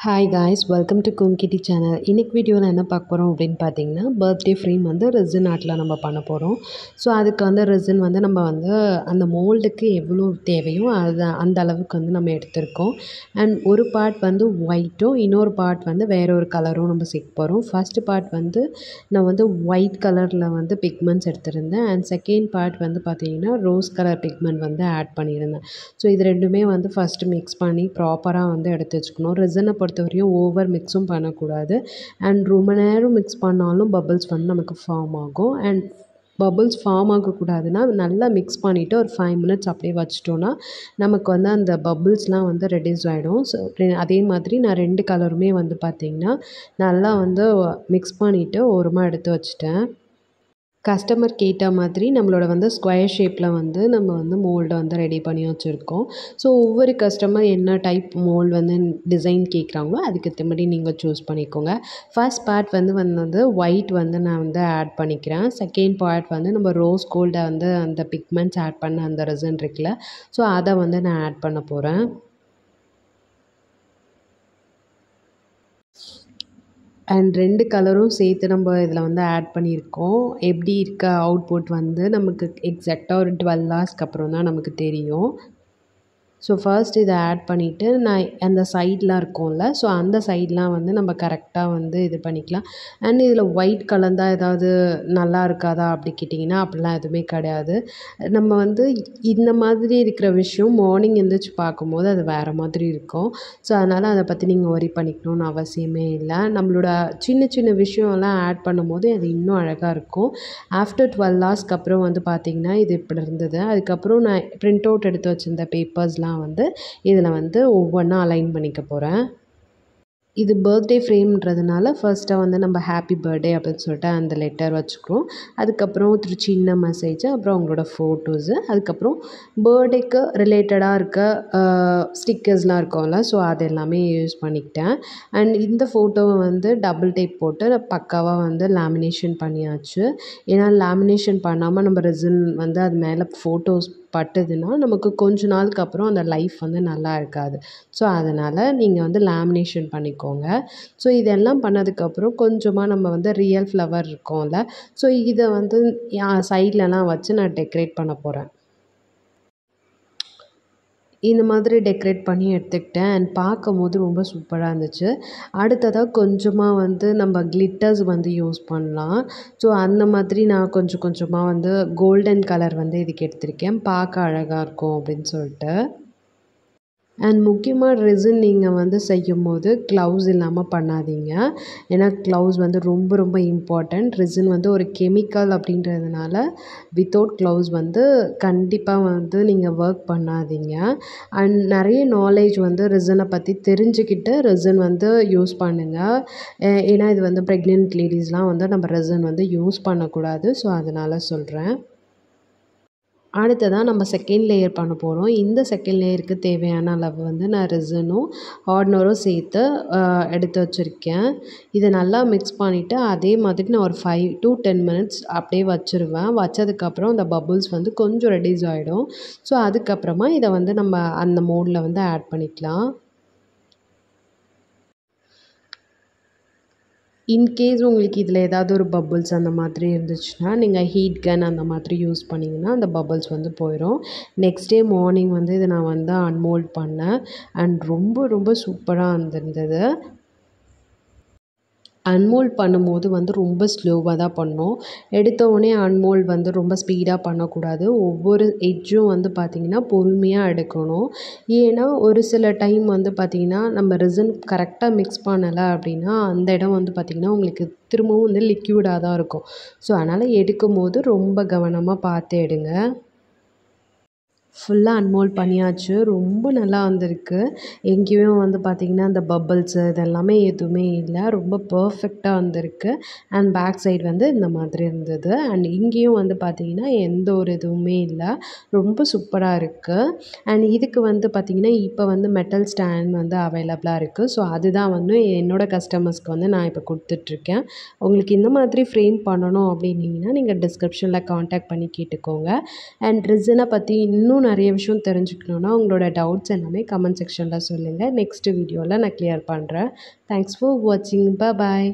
Hi guys, welcome to கும்கிட்டி channel. இன்னைக்கு வீடியோவில் என்ன பார்க்க போகிறோம் அப்படின்னு பார்த்தீங்கன்னா, பர்த்டே ஃப்ரேம் வந்து ரெசின் ஆர்ட்டில் நம்ம பண்ண போகிறோம். ஸோ அதுக்கு வந்து ரெசின் வந்து நம்ம வந்து அந்த மோல்டுக்கு எவ்வளோ தேவையோ அந்த அளவுக்கு வந்து நம்ம எடுத்திருக்கோம். அண்ட் ஒரு பார்ட் வந்து ஒயிட்டும் இன்னொரு பார்ட் வந்து வேற ஒரு கலரும் நம்ம சேர்க்க போகிறோம். ஃபர்ஸ்ட் பார்ட் வந்து நான் வந்து ஒயிட் கலரில் வந்து பிக்மெண்ட்ஸ் எடுத்திருந்தேன். அண்ட் செகண்ட் பார்ட் வந்து பார்த்தீங்கன்னா ரோஸ் கலர் பிக்மெண்ட் வந்து ஆட் பண்ணியிருந்தேன். ஸோ இது ரெண்டுமே வந்து ஃபஸ்ட்டு மிக்ஸ் பண்ணி ப்ராப்பராக வந்து எடுத்து வச்சுக்கணும். ரெசினை பொறுத்தவரையும் ஓவர் மிக்ஸும் பண்ணக்கூடாது. அண்ட் ரொம்ப நேரம் மிக்ஸ் பண்ணாலும் பபிள்ஸ் வந்து நமக்கு ஃபார்ம் ஆகும். அண்ட் பபிள்ஸ் ஃபார்ம் ஆகக்கூடாதுன்னா நல்லா மிக்ஸ் பண்ணிவிட்டு ஒரு 5 மினிட்ஸ் அப்படியே வச்சிட்டோன்னா நமக்கு வந்து அந்த பபிள்ஸ்லாம் வந்து ரெடியூஸ் ஆகிடும். ஸோ அதே மாதிரி நான் 2 கலருமே வந்து பார்த்திங்கன்னா நல்லா வந்து மிக்ஸ் பண்ணிவிட்டு ஓரமாக எடுத்து வச்சுட்டேன். கஸ்டமர் கேட்ட மாதிரி நம்மளோட வந்து ஸ்கொயர் ஷேப்பில் வந்து நம்ம வந்து மோல்டை வந்து ரெடி பண்ணி வச்சுருக்கோம். ஸோ ஒவ்வொரு கஸ்டமர் என்ன டைப் மோல்டு வந்து டிசைன் கேட்குறாங்களோ அதுக்கேற்ற மாதிரி நீங்கள் சூஸ் பண்ணிக்கோங்க. ஃபர்ஸ்ட் பார்ட் வந்து ஒயிட் வந்து நான் வந்து ஆட் பண்ணிக்கிறேன். செகண்ட் பார்ட் வந்து நம்ம ரோஸ் கோல்டை வந்து அந்த பிக்மெண்ட்ஸ் ஆட் பண்ண அந்த ரெசின் இருக்குல்ல, ஸோ அதை வந்து நான் ஆட் பண்ண போகிறேன். அண்ட் 2 கலரும் சேர்த்து நம்ம இதில் வந்து ஆட் பண்ணியிருக்கோம். எப்படி இருக்க அவுட்புட் வந்து நமக்கு எக்ஸாக்டாக ஒரு 12 ஹவர்ஸ்க்கு அப்புறம் தான் நமக்கு தெரியும். ஸோ ஃபர்ஸ்ட் இதை ஆட் பண்ணிவிட்டு நான் அந்த சைட்லாம் இருக்கும்ல, ஸோ அந்த சைட்லாம் வந்து நம்ம கரெக்டாக வந்து இது பண்ணிக்கலாம். அண்ட் இதில் ஒயிட் கலந்தால் ஏதாவது நல்லா இருக்காதா அப்படி கேட்டிங்கன்னா அப்படிலாம் எதுவுமே கிடையாது. நம்ம வந்து இந்த மாதிரி இருக்கிற விஷயம் மார்னிங் எழுந்திரிச்சு பார்க்கும்போது அது வேறு மாதிரி இருக்கும். ஸோ அதனால் அதை பற்றி நீங்கள் ஒரி பண்ணிக்கணும்னு அவசியமே இல்லை. நம்மளோட சின்ன சின்ன விஷயம்லாம் ஆட் பண்ணும்போது அது இன்னும் அழகாக இருக்கும். ஆஃப்டர் 12 ஹவர்ஸ்க்கு அப்புறம் வந்து பார்த்திங்கன்னா இது இப்படி இருந்தது. அதுக்கப்புறம் நான் பிரிண்ட் அவுட் எடுத்து வச்சுருந்த பேப்பர்ஸ்லாம் வந்து இதில் வந்து ஒவ்வொன்றா அலைன் பண்ணிக்க போகிறேன். இது பர்த்டே ஃப்ரேம்ன்றதுனால ஃபர்ஸ்ட்டாக வந்து நம்ம ஹாப்பி பர்த்டே அப்படின்னு சொல்லிட்டு அந்த லெட்டர் வச்சுக்கிறோம். அதுக்கப்புறம் ஒரு சின்ன மெசேஜ், அப்புறம் அவங்களோட ஃபோட்டோஸு, அதுக்கப்புறம் பர்த்டேக்கு ரிலேட்டடாக இருக்க ஸ்டிக்கர்ஸ்லாம் இருக்கும்ல, ஸோ அது எல்லாமே யூஸ் பண்ணிக்கிட்டேன். அண்ட் இந்த ஃபோட்டோவை வந்து டபுள் டேப் போட்டு பக்காவாக வந்து லேமினேஷன் பண்ணியாச்சு. ஏன்னா லேமினேஷன் பண்ணாமல் நம்ம ரெசின் வந்து அது மேலே ஃபோட்டோஸ் பட்டுதுன்னா நமக்கு கொஞ்ச நாளுக்கு அப்புறம் அந்த லைஃப் வந்து நல்லா இருக்காது. ஸோ அதனால் நீங்கள் வந்து லேமினேஷன் பண்ணிக்கோங்க. ஸோ இதெல்லாம் பண்ணதுக்கப்புறம் கொஞ்சமாக நம்ம வந்து ரியல் ஃப்ளவர் இருக்கும்ல, ஸோ இதை வந்து சைட்லலாம் வச்சு நான் டெக்கரேட் பண்ண போகிறேன். இந்த மாதிரி டெக்கரேட் பண்ணி எடுத்துக்கிட்டேன். அண்ட் பார்க்கும்போது ரொம்ப சூப்பராக இருந்துச்சு. அடுத்ததாக கொஞ்சமாக வந்து நம்ம கிளிட்டர்ஸ் வந்து யூஸ் பண்ணலாம். ஸோ அந்த மாதிரி நான் கொஞ்சம் கொஞ்சமாக வந்து கோல்டன் கலர் வந்து இதுக்கு எடுத்திருக்கேன். பார்க்க அழகாக இருக்கும் அப்படின்னு சொல்லிட்டு. அண்ட் முக்கியமாக ரெசின் நீங்கள் வந்து செய்யும்போது க்ளவுஸ் இல்லாமல் பண்ணாதீங்க. ஏன்னா க்ளவுஸ் வந்து ரொம்ப ரொம்ப இம்பார்ட்டண்ட். ரெசின் வந்து ஒரு கெமிக்கல் அப்படின்றதுனால வித்தவுட் க்ளவுஸ் வந்து கண்டிப்பாக வந்து நீங்கள் ஒர்க் பண்ணாதீங்க. அண்ட் நிறைய நாலேஜ் வந்து ரெசினை பற்றி தெரிஞ்சுக்கிட்டு ரெசின் வந்து யூஸ் பண்ணுங்கள். ஏன்னா இது வந்து ப்ரெக்னென்ட் லேடிஸ்லாம் வந்து நம்ம ரெசின் வந்து யூஸ் பண்ணக்கூடாது. ஸோ அதனால் சொல்கிறேன். அடுத்ததாக நம்ம செகண்ட் லேயர் பண்ண போகிறோம். இந்த செகண்ட் லேயருக்கு தேவையான அளவு வந்து நான் ரெசினும் ஹார்ட்னரும் சேர்த்து எடுத்து வச்சுருக்கேன். இதை நல்லா மிக்ஸ் பண்ணிவிட்டு அதே மாதிரி நான் ஒரு 5 to 10 மினிட்ஸ் அப்படியே வச்சுருவேன். வச்சதுக்கப்புறம் அந்த பபுள்ஸ் வந்து கொஞ்சம் ரெடியூஸ் ஆகிடும். ஸோ அதுக்கப்புறமா இதை வந்து நம்ம அந்த மோடில் வந்து ஆட் பண்ணிக்கலாம். இன்கேஸ் உங்களுக்கு இதில் ஏதாவது ஒரு பபுள்ஸ் அந்த மாதிரி இருந்துச்சுன்னா நீங்கள் ஹீட் கன் அந்த மாதிரி யூஸ் பண்ணிங்கன்னா அந்த பபுள்ஸ் வந்து போயிடும். நெக்ஸ்ட் டே மார்னிங் வந்து இதை நான் வந்து அன்மோல்ட் பண்ணேன். அண்ட் ரொம்ப ரொம்ப சூப்பராக இருந்திருந்தது. அன்மோல்ட் பண்ணும்போது வந்து ரொம்ப ஸ்லோவாக தான் பண்ணணும். எடுத்தவுடனே அன்மோல்ட் வந்து ரொம்ப ஸ்பீடாக பண்ணக்கூடாது. ஒவ்வொரு எட்ஜும் வந்து பார்த்திங்கன்னா பொறுமையாக எடுக்கணும். ஏன்னா ஒரு சில டைம் வந்து பார்த்திங்கன்னா நம்ம ரெசின் கரெக்டாக மிக்ஸ் பண்ணலை அப்படின்னா அந்த இடம் வந்து பார்த்திங்கன்னா உங்களுக்கு திரும்பவும் வந்து லிக்யூடாக தான் இருக்கும். ஸோ அதனால் எடுக்கும்போது ரொம்ப கவனமாக பார்த்து எடுங்க. ஃபுல்லாக அன்மோல்ட் பண்ணியாச்சு. ரொம்ப நல்லா வந்திருக்கு. எங்கேயும் வந்து பார்த்திங்கன்னா அந்த பபிள்ஸு இதெல்லாமே எதுவுமே இல்லை. ரொம்ப பர்ஃபெக்டாக வந்திருக்கு. அண்ட் பேக் சைடு வந்து இந்த மாதிரி இருந்தது. அண்ட் இங்கேயும் வந்து பார்த்திங்கன்னா எந்த ஒரு இதுவுமே இல்லை. ரொம்ப சூப்பராக இருக்குது. அண்ட் இதுக்கு வந்து பார்த்திங்கன்னா இப்போ வந்து மெட்டல் ஸ்டாண்ட் வந்து அவைலபிளாக இருக்குது. ஸோ அதுதான் வந்து என்னோடய கஸ்டமர்ஸ்க்கு வந்து நான் இப்போ கொடுத்துட்ருக்கேன். உங்களுக்கு இந்த மாதிரி ஃப்ரேம் பண்ணணும் அப்படின்னீங்கன்னா நீங்கள் டிஸ்கிரிப்ஷனில் காண்டாக்ட் பண்ணி கேட்டுக்கோங்க. அண்ட் ரெசினை பற்றி இன்னும் நிறைய விஷயம் தெரிஞ்சுக்கணுன்னா உங்களோட டவுட்ஸ் எல்லாமே கமெண்ட் செக்ஷனில் சொல்லுங்கள். நெக்ஸ்ட் வீடியோவில் நான் கிளியர் பண்ணுறேன். தேங்க்ஸ் ஃபார் வாட்சிங். பாய்.